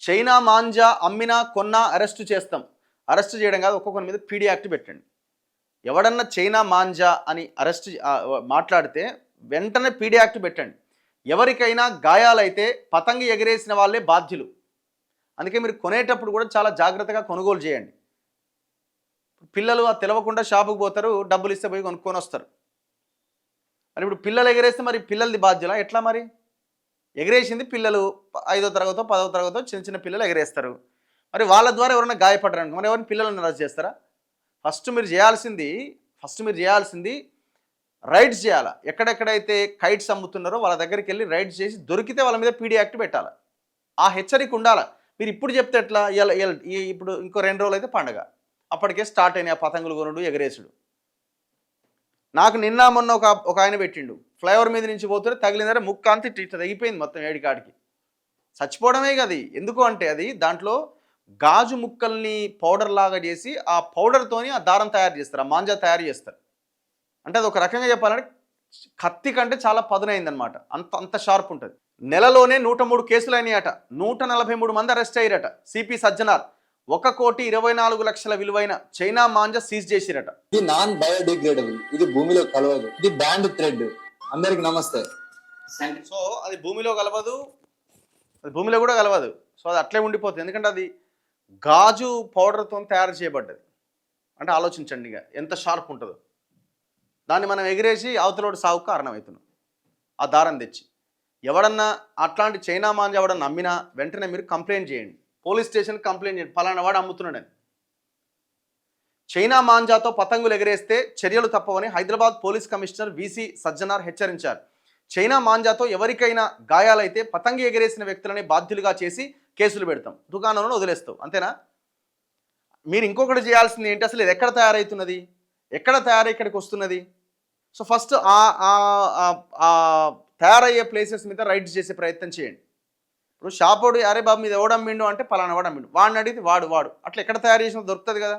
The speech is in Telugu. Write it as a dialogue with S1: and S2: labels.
S1: చైనా మాంజా అమ్మినా కొన్నా అరెస్టు చేస్తాం. అరెస్టు చేయడం కాదు, ఒక్కొక్కరి మీద పీడీ యాక్ట్ పెట్టండి. ఎవడన్నా చైనా మాంజా అని మాట్లాడితే వెంటనే పీడీ యాక్ట్ పెట్టండి. ఎవరికైనా గాయాలైతే పతంగి ఎగరేసిన వాళ్ళే బాధ్యులు. అందుకే మీరు కొనేటప్పుడు కూడా చాలా జాగ్రత్తగా కొనుగోలు చేయండి. పిల్లలు తెలవకుండా షాపుకి పోతారు, డబ్బులు ఇస్తే పోయి కొనుక్కొని వస్తారు. మరి ఇప్పుడు పిల్లలు ఎగరేస్తే మరి పిల్లలది బాధ్యులా ఎట్లా? మరి ఎగరేసింది పిల్లలు 5వ తరగతో 10వ తరగతో చిన్న చిన్న పిల్లలు ఎగరేస్తారు. మరి వాళ్ళ ద్వారా ఎవరైనా గాయపడ్డారు, మరి ఎవరిని పిల్లలను అరెస్ట్ చేస్తారా? ఫస్ట్ మీరు చేయాల్సింది రైడ్స్ చేయాలి. ఎక్కడెక్కడైతే కైట్స్ అమ్ముతున్నారో వాళ్ళ దగ్గరికి వెళ్ళి రైడ్స్ చేసి దొరికితే వాళ్ళ మీద పీడీ యాక్ట్ పెట్టాలి. ఆ హెచ్చరిక ఉండాలి. మీరు ఇప్పుడు చెప్తే ఎట్లా? ఇప్పుడు ఇంకో 2 రోజులు అయితే పండగ, అప్పటికే స్టార్ట్ అయినాయి ఆ పతంగులు కొనుడు ఎగరేసుడు. నాకు నిన్న మొన్న ఒక ఆయన పెట్టిండు, ఫ్లైఓవర్ మీద నుంచి పోతుంటే తగిలిందంటే ముక్క అంతా ఇట్లా తెగిపోయింది మొత్తం ఏడికాడికి. చచ్చిపోవడమే కదా. ఎందుకు అంటే అది దాంట్లో గాజు ముక్కల్ని పౌడర్ లాగా చేసి ఆ పౌడర్తోని ఆ దారం తయారు చేస్తారు, ఆ మాంజా తయారు చేస్తారు. అంటే అది ఒక రకంగా చెప్పాలంటే కత్తి కంటే చాలా పదునైందనమాట. అంత అంత షార్ప్ ఉంటుంది. నెలలోనే 103 కేసులు అయినాయట, 143 మంది అరెస్ట్ అయ్యారట. సిపి సజ్జనార్ 1,24,00,000 విలువైన చైనా మాంజా సీజ్ చేసిరట.
S2: ఇది నాన్ బయోడిగ్రేడబుల్, ఇది భూమిలో కలవదు, ఇది బ్యాండ్ థ్రెడ్. అందరికి నమస్తే.
S1: సో అది భూమిలో కలవదు, అది భూమిలో కూడా కలవదు. సో అది అట్లే ఉండిపోతుంది. ఎందుకంటే అది గాజు పౌడర్తో తయారు చేయబడ్డది. అంటే ఆలోచించండి ఇక ఎంత షార్ప్ ఉంటుందో. దాన్ని మనం ఎగిరేసి అవతలోడు సాగుకు కారణమవుతున్నాం. ఆ దారం తెచ్చి ఎవడన్నా అట్లాంటి చైనా మాంజా ఎవడన్నా అమ్మినా వెంటనే మీరు కంప్లైంట్ చేయండి, పోలీస్ స్టేషన్కి కంప్లైంట్ చేయండి, ఫలానా వాడు అమ్ముతున్నాడని. చైనా మాంజాతో పతంగులు ఎగరేస్తే చర్యలు తప్పవని Hyderabad police commissioner VC Sajjanar హెచ్చరించారు. చైనా మాంజాతో ఎవరికైనా గాయాలైతే పతంగి ఎగరేసిన వ్యక్తులని బాధ్యులుగా చేసి కేసులు పెడతాం, దుకాణంలో వదిలేస్తాం. అంతేనా? మీరు ఇంకొకటి చేయాల్సింది ఏంటి? అసలు ఇది ఎక్కడ తయారవుతున్నది, ఎక్కడ తయారై ఇక్కడికి వస్తున్నది? సో ఫస్ట్ తయారయ్యే ప్లేసెస్ మీద రైడ్స్ చేసే ప్రయత్నం చేయండి. ఇప్పుడు షాపోడు అరే బాబు మీద ఎవడమ్మిండు అంటే పలానా వాడు అమ్మిండు, వాడిని అడిగితే వాడు అట్లా ఎక్కడ తయారు చేసినా దొరుకుతుంది కదా.